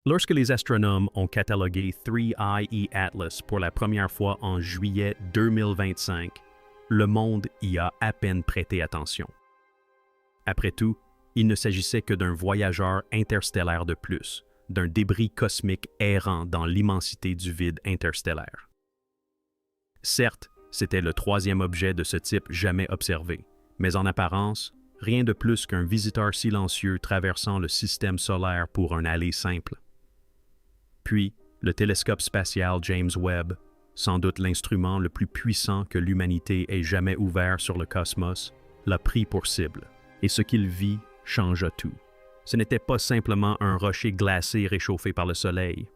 Lorsque les astronomes ont catalogué 3IE Atlas pour la première fois en juillet 2025, le monde y a à peine prêté attention. Après tout, il ne s'agissait que d'un voyageur interstellaire de plus, d'un débris cosmique errant dans l'immensité du vide interstellaire. Certes, c'était le troisième objet de ce type jamais observé, mais en apparence, rien de plus qu'un visiteur silencieux traversant le système solaire pour un aller simple. Puis, le télescope spatial James Webb, sans doute l'instrument le plus puissant que l'humanité ait jamais ouvert sur le cosmos, l'a pris pour cible. Et ce qu'il vit changea tout. Ce n'était pas simplement un rocher glacé réchauffé par le soleil.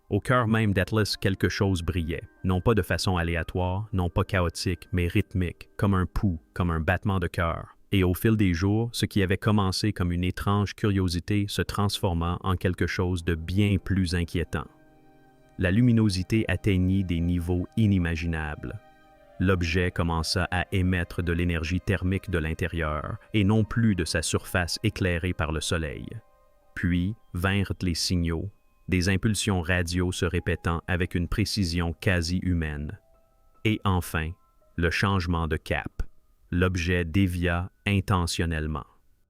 Au cœur même d'Atlas, quelque chose brillait, non pas de façon aléatoire, non pas chaotique, mais rythmique, comme un pouls, comme un battement de cœur. Et au fil des jours, ce qui avait commencé comme une étrange curiosité se transforma en quelque chose de bien plus inquiétant. La luminosité atteignit des niveaux inimaginables. L'objet commença à émettre de l'énergie thermique de l'intérieur, et non plus de sa surface éclairée par le soleil. Puis vinrent les signaux, des impulsions radio se répétant avec une précision quasi humaine. Et enfin, le changement de cap. L'objet dévia intentionnellement.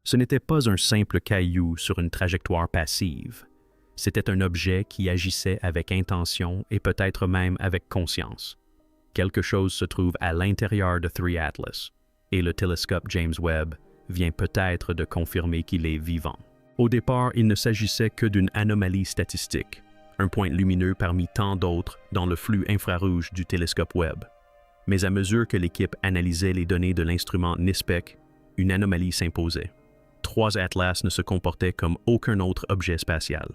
Ce n'était pas un simple caillou sur une trajectoire passive. C'était un objet qui agissait avec intention et peut-être même avec conscience. Quelque chose se trouve à l'intérieur de 3 Atlas, et le télescope James Webb vient peut-être de confirmer qu'il est vivant. Au départ, il ne s'agissait que d'une anomalie statistique, un point lumineux parmi tant d'autres dans le flux infrarouge du télescope Webb. Mais à mesure que l'équipe analysait les données de l'instrument NISPEC, une anomalie s'imposait. 3 Atlas ne se comportaient comme aucun autre objet spatial.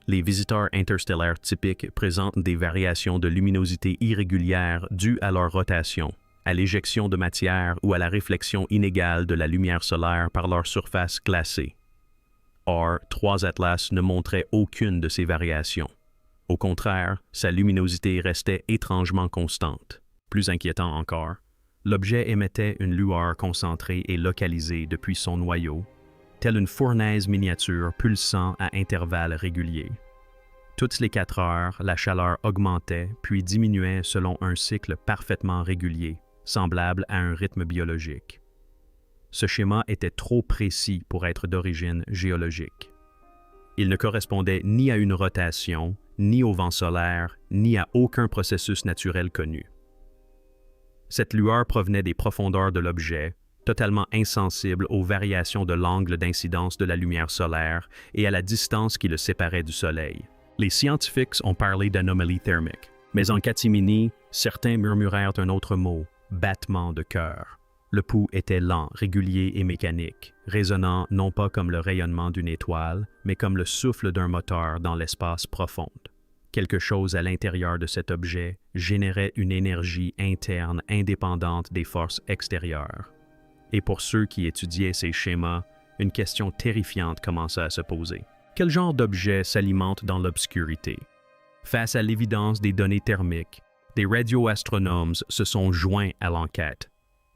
Les visiteurs interstellaires typiques présentent des variations de luminosité irrégulières dues à leur rotation, à l'éjection de matière ou à la réflexion inégale de la lumière solaire par leur surface glacée. Or, 3 Atlas ne montrait aucune de ces variations. Au contraire, sa luminosité restait étrangement constante. Plus inquiétant encore, l'objet émettait une lueur concentrée et localisée depuis son noyau, telle une fournaise miniature pulsant à intervalles réguliers. Toutes les 4 heures, la chaleur augmentait puis diminuait selon un cycle parfaitement régulier, semblable à un rythme biologique. Ce schéma était trop précis pour être d'origine géologique. Il ne correspondait ni à une rotation, ni au vent solaire, ni à aucun processus naturel connu. Cette lueur provenait des profondeurs de l'objet, totalement insensible aux variations de l'angle d'incidence de la lumière solaire et à la distance qui le séparait du Soleil. Les scientifiques ont parlé d'anomalie thermique, mais en catimini, certains murmurèrent un autre mot, battement de cœur. Le pouls était lent, régulier et mécanique, résonnant non pas comme le rayonnement d'une étoile, mais comme le souffle d'un moteur dans l'espace profond. Quelque chose à l'intérieur de cet objet générait une énergie interne indépendante des forces extérieures. Et pour ceux qui étudiaient ces schémas, une question terrifiante commença à se poser. Quel genre d'objet s'alimente dans l'obscurité? Face à l'évidence des données thermiques, des radioastronomes se sont joints à l'enquête.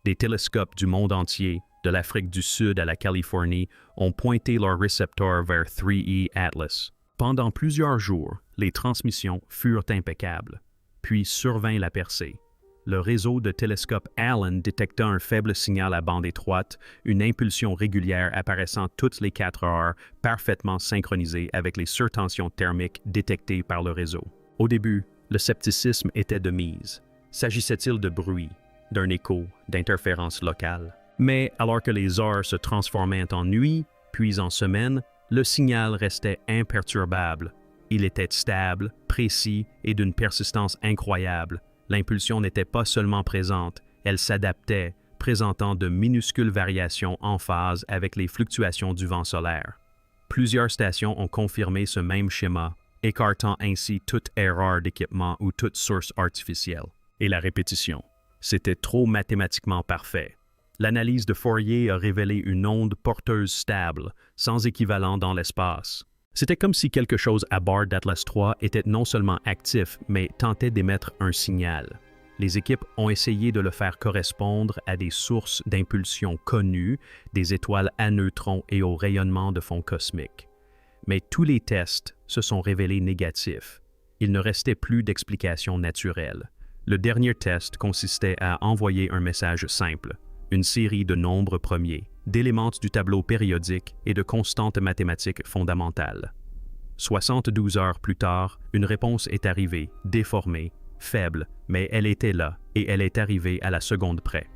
Des télescopes du monde entier, de l'Afrique du Sud à la Californie, ont pointé leurs récepteurs vers 3E Atlas. Pendant plusieurs jours, les transmissions furent impeccables. Puis survint la percée. Le réseau de télescopes Allen détecta un faible signal à bande étroite, une impulsion régulière apparaissant toutes les 4 heures, parfaitement synchronisée avec les surtensions thermiques détectées par le réseau. Au début, le scepticisme était de mise. S'agissait-il de bruit, d'un écho, d'interférences locales? Mais alors que les heures se transformaient en nuit, puis en semaines, le signal restait imperturbable. Il était stable, précis et d'une persistance incroyable. L'impulsion n'était pas seulement présente, elle s'adaptait, présentant de minuscules variations en phase avec les fluctuations du vent solaire. Plusieurs stations ont confirmé ce même schéma, écartant ainsi toute erreur d'équipement ou toute source artificielle. Et la répétition. C'était trop mathématiquement parfait. L'analyse de Fourier a révélé une onde porteuse stable, sans équivalent dans l'espace. C'était comme si quelque chose à bord d'Atlas 3 était non seulement actif, mais tentait d'émettre un signal. Les équipes ont essayé de le faire correspondre à des sources d'impulsion connues, des étoiles à neutrons et au rayonnement de fond cosmique. mais tous les tests se sont révélés négatifs. Il ne restait plus d'explication naturelle. Le dernier test consistait à envoyer un message simple, une série de nombres premiers, d'éléments du tableau périodique et de constantes mathématiques fondamentales. 72 heures plus tard, une réponse est arrivée, déformée, faible, mais elle était là et elle est arrivée à la seconde près.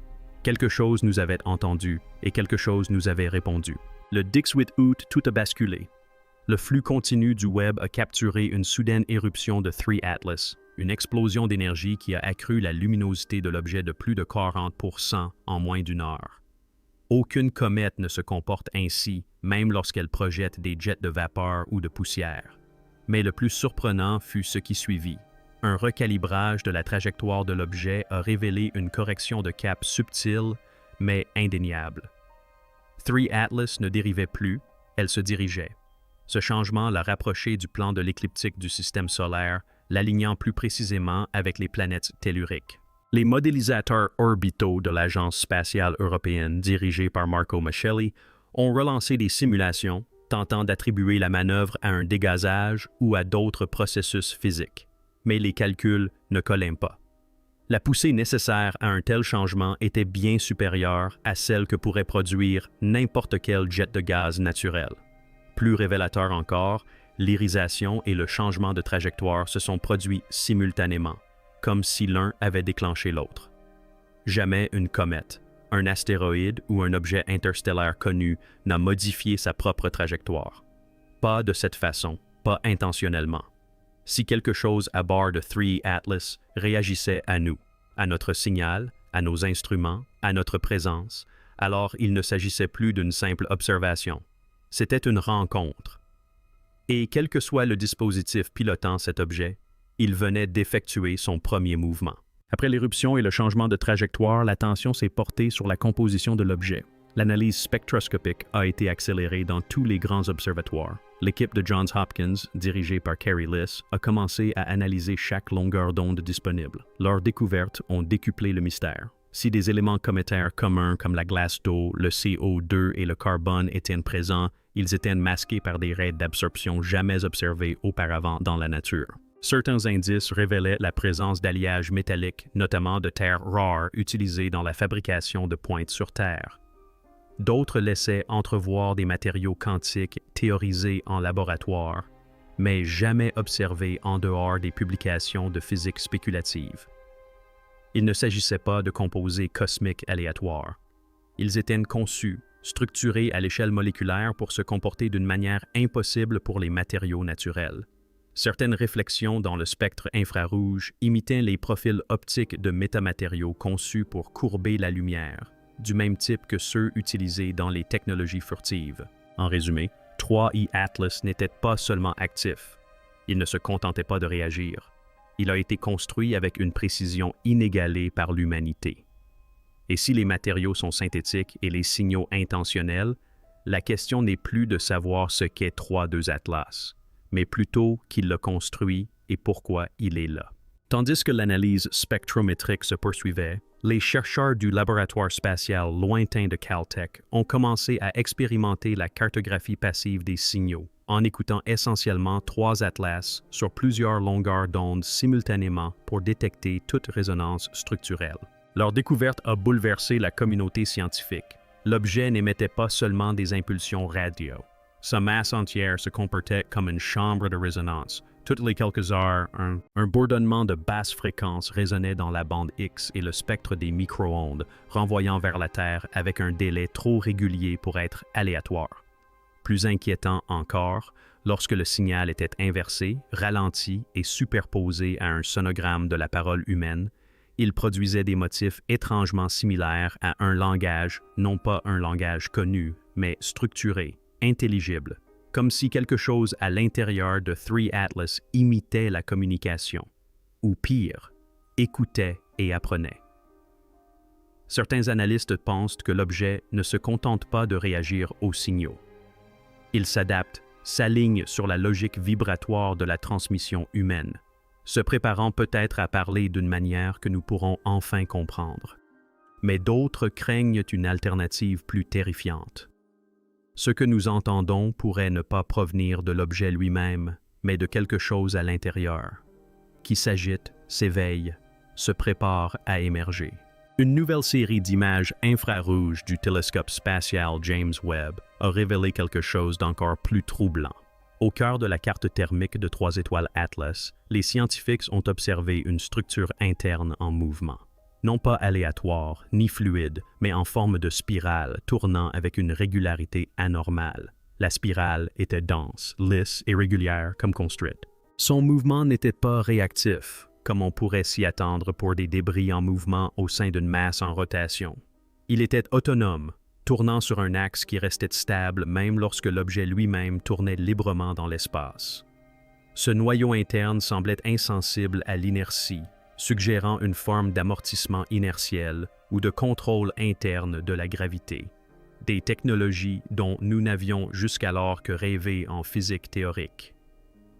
Quelque chose nous avait entendu et quelque chose nous avait répondu. Le 18 août, tout a basculé. Le flux continu du web a capturé une soudaine éruption de 3 Atlas, une explosion d'énergie qui a accru la luminosité de l'objet de plus de 40% en moins d'une heure. Aucune comète ne se comporte ainsi, même lorsqu'elle projette des jets de vapeur ou de poussière. Mais le plus surprenant fut ce qui suivit. Un recalibrage de la trajectoire de l'objet a révélé une correction de cap subtile, mais indéniable. 3 Atlas ne dérivait plus, elle se dirigeait. Ce changement l'a rapproché du plan de l'écliptique du système solaire, l'alignant plus précisément avec les planètes telluriques. Les modélisateurs orbitaux de l'Agence spatiale européenne, dirigés par Marco Mascelli, ont relancé des simulations tentant d'attribuer la manœuvre à un dégazage ou à d'autres processus physiques. Mais les calculs ne collaient pas. La poussée nécessaire à un tel changement était bien supérieure à celle que pourrait produire n'importe quel jet de gaz naturel. Plus révélateur encore, l'irisation et le changement de trajectoire se sont produits simultanément, comme si l'un avait déclenché l'autre. Jamais une comète, un astéroïde ou un objet interstellaire connu n'a modifié sa propre trajectoire. Pas de cette façon, pas intentionnellement. Si quelque chose à bord de 3 Atlas réagissait à nous, à notre signal, à nos instruments, à notre présence, alors il ne s'agissait plus d'une simple observation. C'était une rencontre. Et quel que soit le dispositif pilotant cet objet, il venait d'effectuer son premier mouvement. Après l'éruption et le changement de trajectoire, l'attention s'est portée sur la composition de l'objet. L'analyse spectroscopique a été accélérée dans tous les grands observatoires. L'équipe de Johns Hopkins, dirigée par Carey Liss, a commencé à analyser chaque longueur d'onde disponible. Leurs découvertes ont décuplé le mystère. Si des éléments cométaires communs comme la glace d'eau, le CO2 et le carbone étaient présents, ils étaient masqués par des raies d'absorption jamais observées auparavant dans la nature. Certains indices révélaient la présence d'alliages métalliques, notamment de terres rares utilisées dans la fabrication de pointes sur Terre. D'autres laissaient entrevoir des matériaux quantiques théorisés en laboratoire, mais jamais observés en dehors des publications de physique spéculative. Il ne s'agissait pas de composés cosmiques aléatoires. Ils étaient conçus, structurés à l'échelle moléculaire pour se comporter d'une manière impossible pour les matériaux naturels. Certaines réflexions dans le spectre infrarouge imitaient les profils optiques de métamatériaux conçus pour courber la lumière, du même type que ceux utilisés dans les technologies furtives. En résumé, 3I Atlas n'était pas seulement actif. Il ne se contentait pas de réagir. Il a été construit avec une précision inégalée par l'humanité. Et si les matériaux sont synthétiques et les signaux intentionnels, la question n'est plus de savoir ce qu'est 3-2 Atlas, mais plutôt qui l'a construit et pourquoi il est là. Tandis que l'analyse spectrométrique se poursuivait, les chercheurs du laboratoire spatial lointain de Caltech ont commencé à expérimenter la cartographie passive des signaux, en écoutant essentiellement 3 atlas sur plusieurs longueurs d'onde simultanément pour détecter toute résonance structurelle. Leur découverte a bouleversé la communauté scientifique. L'objet n'émettait pas seulement des impulsions radio. Sa masse entière se comportait comme une chambre de résonance. Toutes les quelques heures, un bourdonnement de basse fréquence résonnait dans la bande X et le spectre des micro-ondes, renvoyant vers la Terre avec un délai trop régulier pour être aléatoire. Plus inquiétant encore, lorsque le signal était inversé, ralenti et superposé à un sonogramme de la parole humaine, il produisait des motifs étrangement similaires à un langage, non pas un langage connu, mais structuré, intelligible, comme si quelque chose à l'intérieur de 3 Atlas imitait la communication, ou pire, écoutait et apprenait. Certains analystes pensent que l'objet ne se contente pas de réagir aux signaux. Il s'adapte, s'aligne sur la logique vibratoire de la transmission humaine, se préparant peut-être à parler d'une manière que nous pourrons enfin comprendre. Mais d'autres craignent une alternative plus terrifiante. Ce que nous entendons pourrait ne pas provenir de l'objet lui-même, mais de quelque chose à l'intérieur, qui s'agite, s'éveille, se prépare à émerger. Une nouvelle série d'images infrarouges du télescope spatial James Webb a révélé quelque chose d'encore plus troublant. Au cœur de la carte thermique de 3 étoiles Atlas, les scientifiques ont observé une structure interne en mouvement. Non pas aléatoire, ni fluide, mais en forme de spirale, tournant avec une régularité anormale. La spirale était dense, lisse et régulière comme construite. Son mouvement n'était pas réactif, comme on pourrait s'y attendre pour des débris en mouvement au sein d'une masse en rotation. Il était autonome, tournant sur un axe qui restait stable même lorsque l'objet lui-même tournait librement dans l'espace. Ce noyau interne semblait insensible à l'inertie, suggérant une forme d'amortissement inertiel ou de contrôle interne de la gravité, des technologies dont nous n'avions jusqu'alors que rêvé en physique théorique.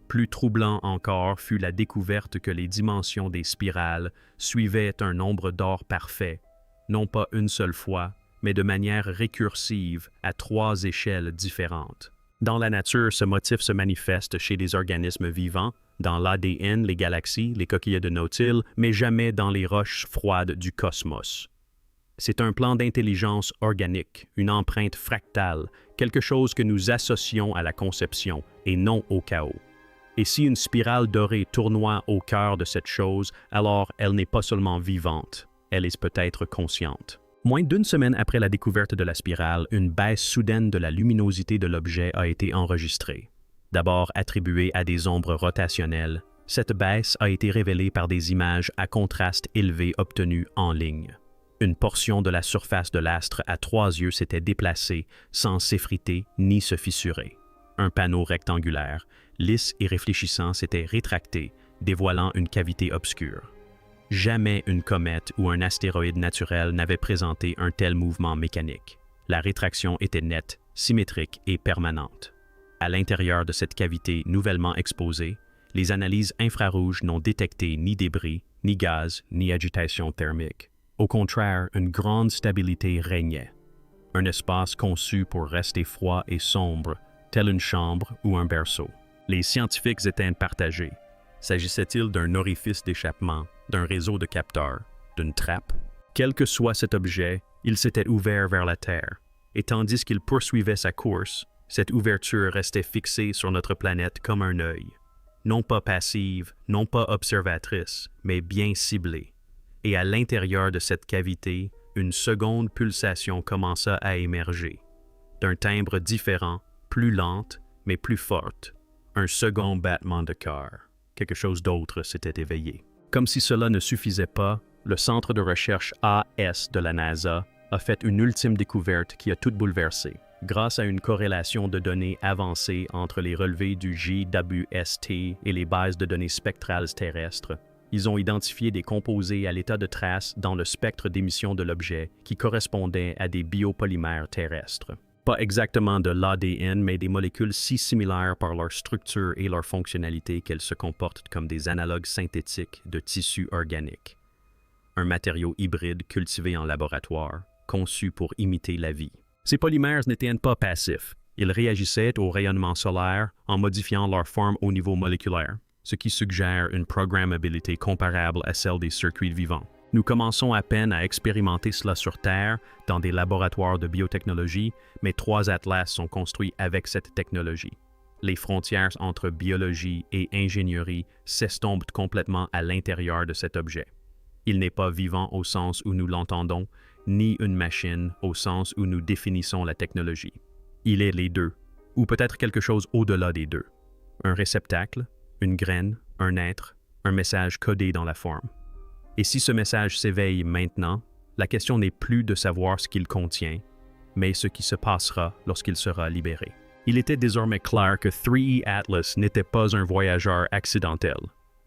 Plus troublant encore fut la découverte que les dimensions des spirales suivaient un nombre d'or parfait, non pas une seule fois, mais de manière récursive à 3 échelles différentes. Dans la nature, ce motif se manifeste chez des organismes vivants, dans l'ADN, les galaxies, les coquilles de nautile, mais jamais dans les roches froides du cosmos. C'est un plan d'intelligence organique, une empreinte fractale, quelque chose que nous associons à la conception et non au chaos. Et si une spirale dorée tournoie au cœur de cette chose, alors elle n'est pas seulement vivante, elle est peut-être consciente. Moins d'une semaine après la découverte de la spirale, une baisse soudaine de la luminosité de l'objet a été enregistrée. D'abord attribuée à des ombres rotationnelles, cette baisse a été révélée par des images à contraste élevé obtenues en ligne. Une portion de la surface de l'astre à 3 yeux s'était déplacée sans s'effriter ni se fissurer. Un panneau rectangulaire, lisse et réfléchissant, s'était rétracté, dévoilant une cavité obscure. Jamais une comète ou un astéroïde naturel n'avait présenté un tel mouvement mécanique. La rétraction était nette, symétrique et permanente. À l'intérieur de cette cavité nouvellement exposée, les analyses infrarouges n'ont détecté ni débris, ni gaz, ni agitation thermique. Au contraire, une grande stabilité régnait. Un espace conçu pour rester froid et sombre, tel une chambre ou un berceau. Les scientifiques étaient partagés. S'agissait-il d'un orifice d'échappement, d'un réseau de capteurs, d'une trappe? Quel que soit cet objet, il s'était ouvert vers la Terre, et tandis qu'il poursuivait sa course, cette ouverture restait fixée sur notre planète comme un œil, non pas passive, non pas observatrice, mais bien ciblée. Et à l'intérieur de cette cavité, une seconde pulsation commença à émerger, d'un timbre différent, plus lente, mais plus forte. Un second battement de cœur. Quelque chose d'autre s'était éveillé. Comme si cela ne suffisait pas, le centre de recherche AS de la NASA a fait une ultime découverte qui a tout bouleversé. Grâce à une corrélation de données avancée entre les relevés du JWST et les bases de données spectrales terrestres, ils ont identifié des composés à l'état de trace dans le spectre d'émission de l'objet qui correspondaient à des biopolymères terrestres. Pas exactement de l'ADN, mais des molécules si similaires par leur structure et leur fonctionnalité qu'elles se comportent comme des analogues synthétiques de tissus organiques. Un matériau hybride cultivé en laboratoire, conçu pour imiter la vie. Ces polymères n'étaient pas passifs. Ils réagissaient au rayonnement solaire en modifiant leur forme au niveau moléculaire, ce qui suggère une programmabilité comparable à celle des circuits vivants. Nous commençons à peine à expérimenter cela sur Terre, dans des laboratoires de biotechnologie, mais 3 atlas sont construits avec cette technologie. Les frontières entre biologie et ingénierie s'estompent complètement à l'intérieur de cet objet. Il n'est pas vivant au sens où nous l'entendons, ni une machine au sens où nous définissons la technologie. Il est les deux, ou peut-être quelque chose au-delà des deux. Un réceptacle, une graine, un être, un message codé dans la forme. Et si ce message s'éveille maintenant, la question n'est plus de savoir ce qu'il contient, mais ce qui se passera lorsqu'il sera libéré. Il était désormais clair que 3E Atlas n'était pas un voyageur accidentel,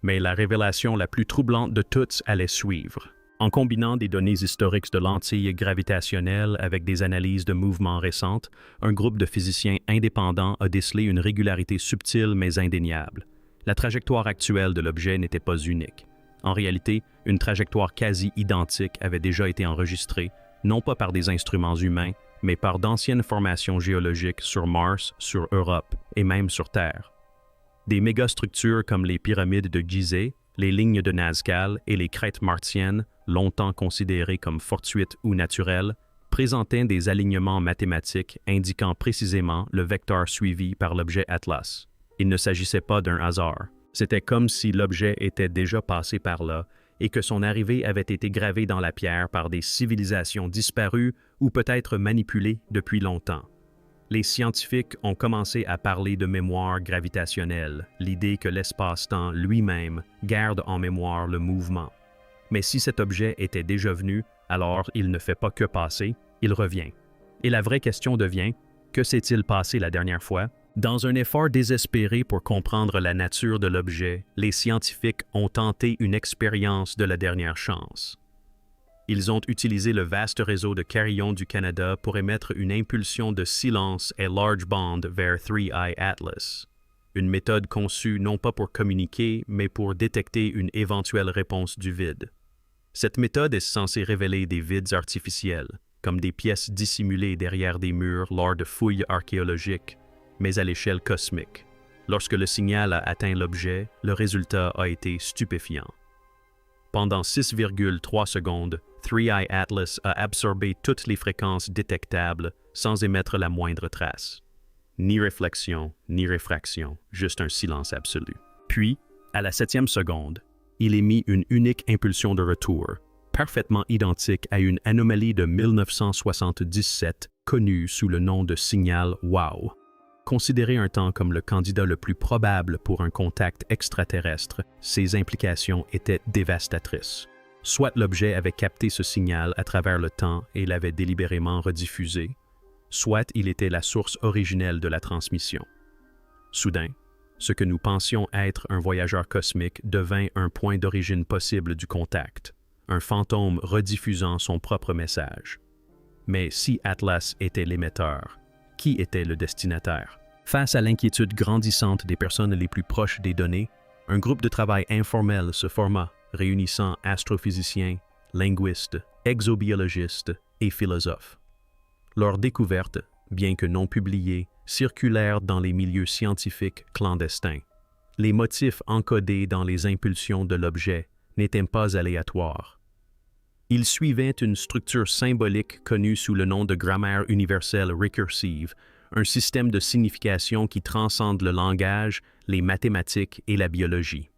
mais la révélation la plus troublante de toutes allait suivre. En combinant des données historiques de lentilles gravitationnelles avec des analyses de mouvements récentes, un groupe de physiciens indépendants a décelé une régularité subtile mais indéniable. La trajectoire actuelle de l'objet n'était pas unique. En réalité, une trajectoire quasi identique avait déjà été enregistrée, non pas par des instruments humains, mais par d'anciennes formations géologiques sur Mars, sur Europe et même sur Terre. Des mégastructures comme les pyramides de Gizeh, les lignes de Nazca et les crêtes martiennes, longtemps considérées comme fortuites ou naturelles, présentaient des alignements mathématiques indiquant précisément le vecteur suivi par l'objet Atlas. Il ne s'agissait pas d'un hasard. C'était comme si l'objet était déjà passé par là et que son arrivée avait été gravée dans la pierre par des civilisations disparues ou peut-être manipulées depuis longtemps. Les scientifiques ont commencé à parler de mémoire gravitationnelle, l'idée que l'espace-temps lui-même garde en mémoire le mouvement. Mais si cet objet était déjà venu, alors il ne fait pas que passer, il revient. Et la vraie question devient, que s'est-il passé la dernière fois? Dans un effort désespéré pour comprendre la nature de l'objet, les scientifiques ont tenté une expérience de la dernière chance. Ils ont utilisé le vaste réseau de carillons du Canada pour émettre une impulsion de silence et large band vers 3I Atlas. Une méthode conçue non pas pour communiquer, mais pour détecter une éventuelle réponse du vide. Cette méthode est censée révéler des vides artificiels, comme des pièces dissimulées derrière des murs lors de fouilles archéologiques, mais à l'échelle cosmique. Lorsque le signal a atteint l'objet, le résultat a été stupéfiant. Pendant 6,3 secondes, 3I Atlas a absorbé toutes les fréquences détectables sans émettre la moindre trace. Ni réflexion, ni réfraction, juste un silence absolu. Puis, à la 7e seconde, il émit une unique impulsion de retour, parfaitement identique à une anomalie de 1977 connue sous le nom de signal WOW. Considéré un temps comme le candidat le plus probable pour un contact extraterrestre, ses implications étaient dévastatrices. Soit l'objet avait capté ce signal à travers le temps et l'avait délibérément rediffusé, soit il était la source originelle de la transmission. Soudain, ce que nous pensions être un voyageur cosmique devint un point d'origine possible du contact, un fantôme rediffusant son propre message. Mais si Atlas était l'émetteur, qui était le destinataire? Face à l'inquiétude grandissante des personnes les plus proches des données, un groupe de travail informel se forma, réunissant astrophysiciens, linguistes, exobiologistes et philosophes. Leurs découvertes, bien que non publiées, circulèrent dans les milieux scientifiques clandestins. Les motifs encodés dans les impulsions de l'objet n'étaient pas aléatoires. Ils suivaient une structure symbolique connue sous le nom de grammaire universelle récursive, un système de signification qui transcende le langage, les mathématiques et la biologie.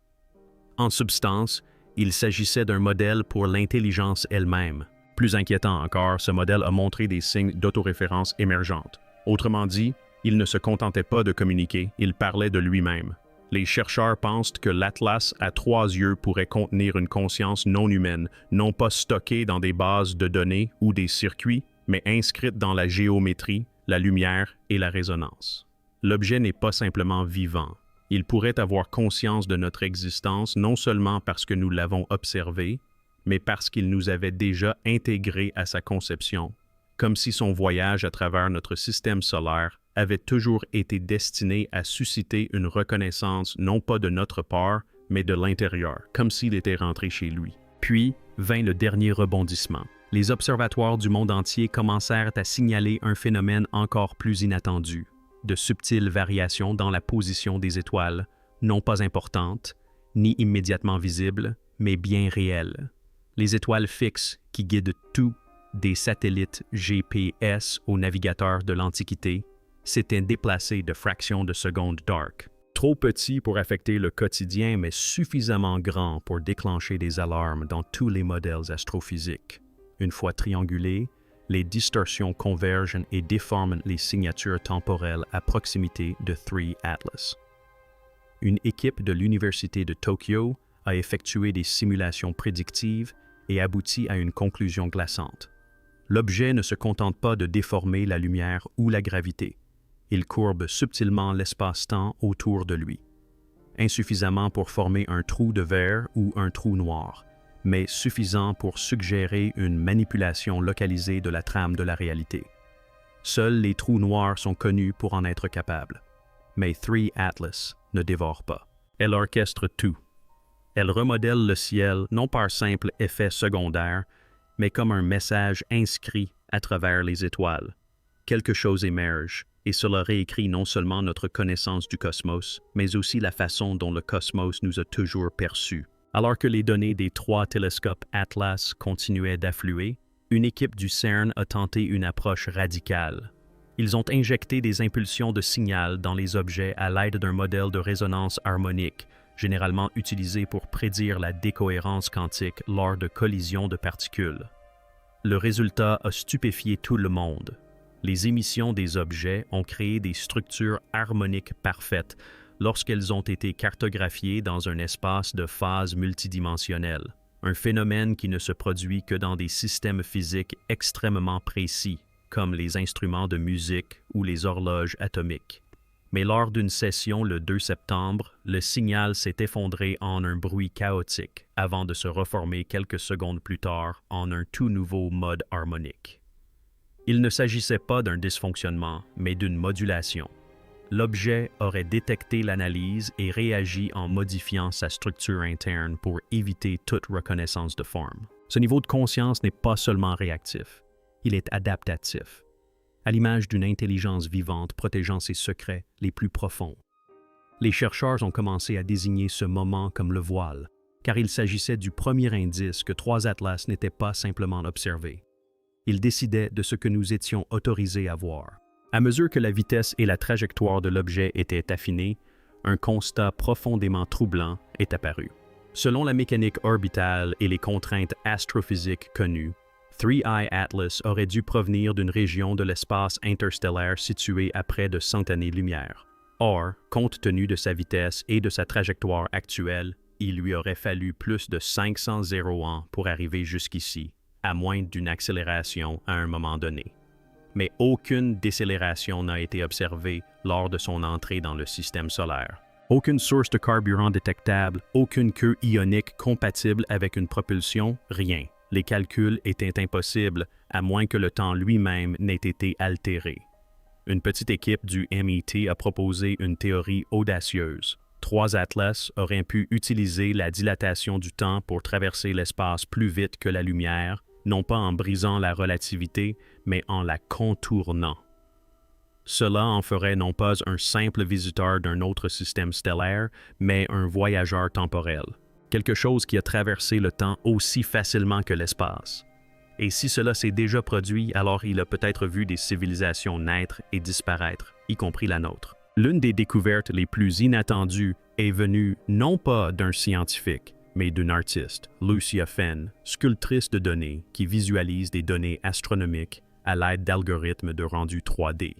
En substance, il s'agissait d'un modèle pour l'intelligence elle-même. Plus inquiétant encore, ce modèle a montré des signes d'autoréférence émergente. Autrement dit, il ne se contentait pas de communiquer, il parlait de lui-même. Les chercheurs pensent que l'Atlas à 3 yeux pourrait contenir une conscience non humaine, non pas stockée dans des bases de données ou des circuits, mais inscrite dans la géométrie, la lumière et la résonance. L'objet n'est pas simplement vivant. Il pourrait avoir conscience de notre existence non seulement parce que nous l'avons observé, mais parce qu'il nous avait déjà intégrés à sa conception, comme si son voyage à travers notre système solaire avait toujours été destiné à susciter une reconnaissance non pas de notre part, mais de l'intérieur, comme s'il était rentré chez lui. Puis vint le dernier rebondissement. Les observatoires du monde entier commencèrent à signaler un phénomène encore plus inattendu, de subtiles variations dans la position des étoiles, non pas importantes, ni immédiatement visibles, mais bien réelles. Les étoiles fixes qui guident tout, des satellites GPS aux navigateurs de l'Antiquité, s'étaient déplacés de fractions de secondes dark. Trop petits pour affecter le quotidien, mais suffisamment grands pour déclencher des alarmes dans tous les modèles astrophysiques. Une fois triangulés, les distorsions convergent et déforment les signatures temporelles à proximité de 3 Atlas. Une équipe de l'Université de Tokyo a effectué des simulations prédictives et abouti à une conclusion glaçante. L'objet ne se contente pas de déformer la lumière ou la gravité. Il courbe subtilement l'espace-temps autour de lui. Insuffisamment pour former un trou de verre ou un trou noir, mais suffisant pour suggérer une manipulation localisée de la trame de la réalité. Seuls les trous noirs sont connus pour en être capables. Mais 3 Atlas ne dévore pas. Elle orchestre tout. Elle remodèle le ciel non par simple effet secondaire, mais comme un message inscrit à travers les étoiles. quelque chose émerge, et cela réécrit non seulement notre connaissance du cosmos, mais aussi la façon dont le cosmos nous a toujours perçus. Alors que les données des 3 télescopes Atlas continuaient d'affluer, une équipe du CERN a tenté une approche radicale. Ils ont injecté des impulsions de signal dans les objets à l'aide d'un modèle de résonance harmonique, généralement utilisé pour prédire la décohérence quantique lors de collisions de particules. Le résultat a stupéfié tout le monde. Les émissions des objets ont créé des structures harmoniques parfaites lorsqu'elles ont été cartographiées dans un espace de phase multidimensionnel, un phénomène qui ne se produit que dans des systèmes physiques extrêmement précis, comme les instruments de musique ou les horloges atomiques. Mais lors d'une session le 2 septembre, le signal s'est effondré en un bruit chaotique avant de se reformer quelques secondes plus tard en un tout nouveau mode harmonique. Il ne s'agissait pas d'un dysfonctionnement, mais d'une modulation. L'objet aurait détecté l'analyse et réagi en modifiant sa structure interne pour éviter toute reconnaissance de forme. Ce niveau de conscience n'est pas seulement réactif, il est adaptatif, à l'image d'une intelligence vivante protégeant ses secrets les plus profonds. Les chercheurs ont commencé à désigner ce moment comme le voile, car il s'agissait du premier indice que 3 atlas n'étaient pas simplement observés. Ils décidaient de ce que nous étions autorisés à voir. À mesure que la vitesse et la trajectoire de l'objet étaient affinées, un constat profondément troublant est apparu. Selon la mécanique orbitale et les contraintes astrophysiques connues, 3I Atlas aurait dû provenir d'une région de l'espace interstellaire située à près de 100 années-lumière. Or, compte tenu de sa vitesse et de sa trajectoire actuelle, il lui aurait fallu plus de 500 ans pour arriver jusqu'ici, à moins d'une accélération à un moment donné. Mais aucune décélération n'a été observée lors de son entrée dans le système solaire. Aucune source de carburant détectable, aucune queue ionique compatible avec une propulsion, rien. Les calculs étaient impossibles, à moins que le temps lui-même n'ait été altéré. Une petite équipe du MIT a proposé une théorie audacieuse. 3 atlas auraient pu utiliser la dilatation du temps pour traverser l'espace plus vite que la lumière, non pas en brisant la relativité, mais en la contournant. Cela en ferait non pas un simple visiteur d'un autre système stellaire, mais un voyageur temporel. Quelque chose qui a traversé le temps aussi facilement que l'espace. Et si cela s'est déjà produit, alors il a peut-être vu des civilisations naître et disparaître, y compris la nôtre. L'une des découvertes les plus inattendues est venue non pas d'un scientifique, mais d'une artiste, Lucia Fenn, sculptrice de données qui visualise des données astronomiques à l'aide d'algorithmes de rendu 3D.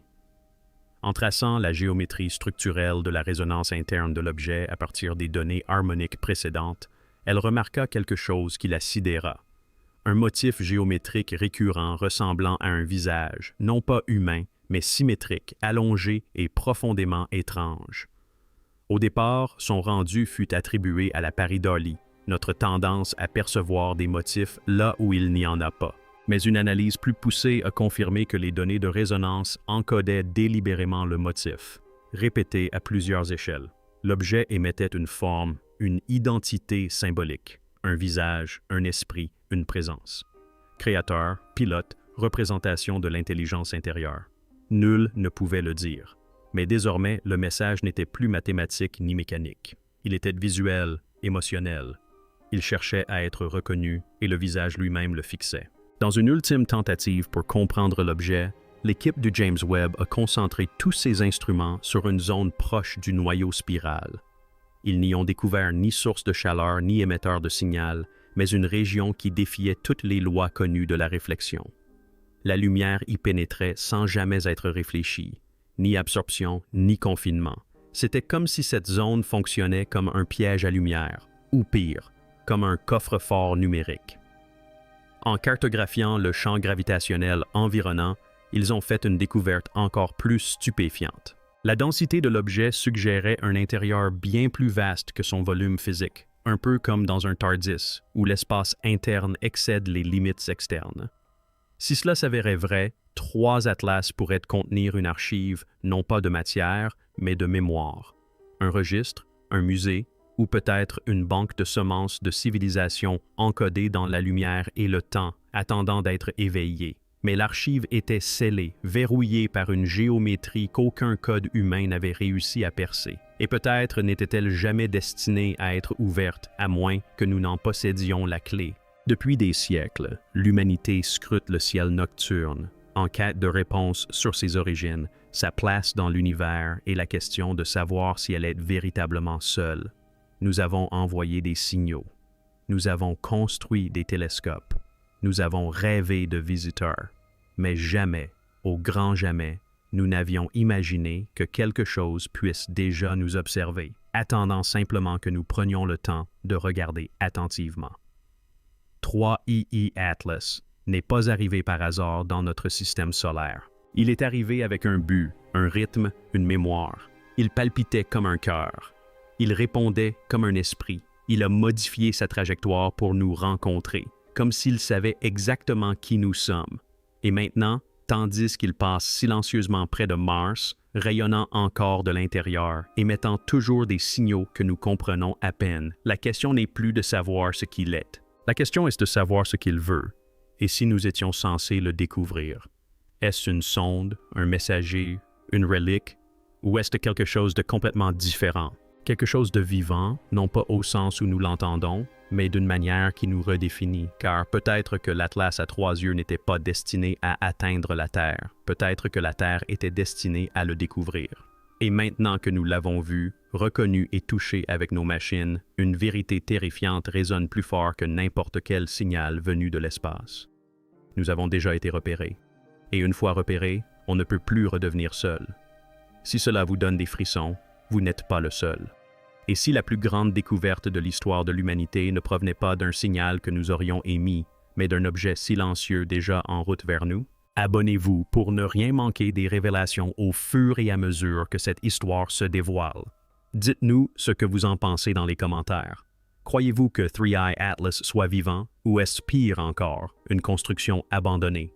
En traçant la géométrie structurelle de la résonance interne de l'objet à partir des données harmoniques précédentes, elle remarqua quelque chose qui la sidéra. Un motif géométrique récurrent ressemblant à un visage, non pas humain, mais symétrique, allongé et profondément étrange. Au départ, son rendu fut attribué à la pareidolie, notre tendance à percevoir des motifs là où il n'y en a pas. Mais une analyse plus poussée a confirmé que les données de résonance encodaient délibérément le motif, répété à plusieurs échelles. L'objet émettait une forme, une identité symbolique, un visage, un esprit, une présence. Créateur, pilote, représentation de l'intelligence intérieure. Nul ne pouvait le dire. Mais désormais, le message n'était plus mathématique ni mécanique. Il était visuel, émotionnel. Il cherchait à être reconnu et le visage lui-même le fixait. Dans une ultime tentative pour comprendre l'objet, l'équipe du James Webb a concentré tous ses instruments sur une zone proche du noyau spiral. Ils n'y ont découvert ni source de chaleur ni émetteur de signal, mais une région qui défiait toutes les lois connues de la réflexion. La lumière y pénétrait sans jamais être réfléchie, ni absorption, ni confinement. C'était comme si cette zone fonctionnait comme un piège à lumière, ou pire, comme un coffre-fort numérique. En cartographiant le champ gravitationnel environnant, ils ont fait une découverte encore plus stupéfiante. La densité de l'objet suggérait un intérieur bien plus vaste que son volume physique, un peu comme dans un TARDIS, où l'espace interne excède les limites externes. Si cela s'avérait vrai, 3 atlas pourraient contenir une archive non pas de matière, mais de mémoire. Un registre, un musée, ou peut-être une banque de semences de civilisation encodées dans la lumière et le temps, attendant d'être éveillées. Mais l'archive était scellée, verrouillée par une géométrie qu'aucun code humain n'avait réussi à percer. Et peut-être n'était-elle jamais destinée à être ouverte, à moins que nous n'en possédions la clé. Depuis des siècles, l'humanité scrute le ciel nocturne, en quête de réponses sur ses origines, sa place dans l'univers et la question de savoir si elle est véritablement seule. Nous avons envoyé des signaux. Nous avons construit des télescopes. Nous avons rêvé de visiteurs. Mais jamais, au grand jamais, nous n'avions imaginé que quelque chose puisse déjà nous observer, attendant simplement que nous prenions le temps de regarder attentivement. 3II Atlas n'est pas arrivé par hasard dans notre système solaire. Il est arrivé avec un but, un rythme, une mémoire. Il palpitait comme un cœur. Il répondait comme un esprit. Il a modifié sa trajectoire pour nous rencontrer, comme s'il savait exactement qui nous sommes. Et maintenant, tandis qu'il passe silencieusement près de Mars, rayonnant encore de l'intérieur, émettant toujours des signaux que nous comprenons à peine, la question n'est plus de savoir ce qu'il est. La question est de savoir ce qu'il veut, et si nous étions censés le découvrir. Est-ce une sonde, un messager, une relique, ou est-ce quelque chose de complètement différent? Quelque chose de vivant, non pas au sens où nous l'entendons, mais d'une manière qui nous redéfinit, car peut-être que l'Atlas à 3 yeux n'était pas destiné à atteindre la Terre, peut-être que la Terre était destinée à le découvrir. Et maintenant que nous l'avons vu, reconnu et touché avec nos machines, une vérité terrifiante résonne plus fort que n'importe quel signal venu de l'espace. Nous avons déjà été repérés. Et une fois repérés, on ne peut plus redevenir seul. Si cela vous donne des frissons, vous n'êtes pas le seul. Et si la plus grande découverte de l'histoire de l'humanité ne provenait pas d'un signal que nous aurions émis, mais d'un objet silencieux déjà en route vers nous? Abonnez-vous pour ne rien manquer des révélations au fur et à mesure que cette histoire se dévoile. Dites-nous ce que vous en pensez dans les commentaires. Croyez-vous que 3I Atlas soit vivant, ou est-ce pire encore, une construction abandonnée?